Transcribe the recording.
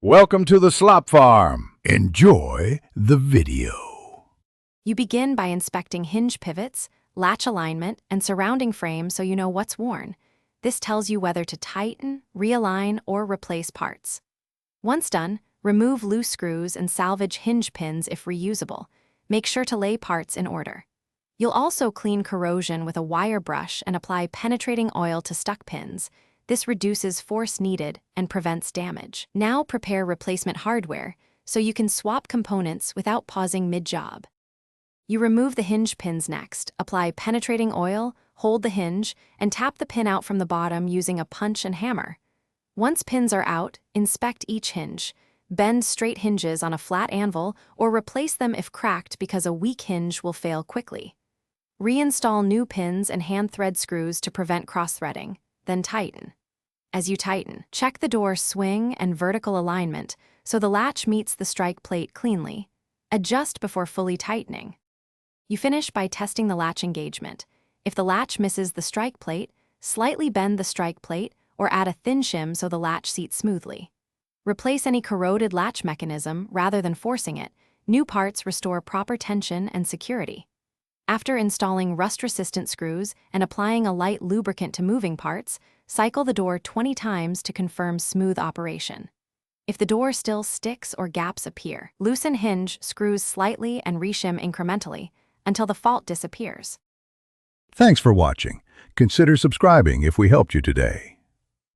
Welcome to the Slop Farm. Enjoy the video. You begin by inspecting hinge pivots, latch alignment, and surrounding frame so you know what's worn. This tells you whether to tighten, realign, or replace parts. Once done, remove loose screws and salvage hinge pins if reusable. Make sure to lay parts in order. You'll also clean corrosion with a wire brush and apply penetrating oil to stuck pins. This reduces force needed and prevents damage. Now prepare replacement hardware so you can swap components without pausing mid-job. You remove the hinge pins next, apply penetrating oil, hold the hinge, and tap the pin out from the bottom using a punch and hammer. Once pins are out, inspect each hinge. Bend straight hinges on a flat anvil or replace them if cracked because a weak hinge will fail quickly. Reinstall new pins and hand thread screws to prevent cross-threading, then tighten. As you tighten, check the door swing and vertical alignment so the latch meets the strike plate cleanly. Adjust before fully tightening. You finish by testing the latch engagement. If the latch misses the strike plate, slightly bend the strike plate or add a thin shim so the latch seats smoothly. Replace any corroded latch mechanism rather than forcing it. New parts restore proper tension and security. After installing rust-resistant screws and applying a light lubricant to moving parts, cycle the door 20 times to confirm smooth operation. If the door still sticks or gaps appear, loosen hinge screws slightly and reshim incrementally until the fault disappears. Thanks for watching. Consider subscribing if we helped you today.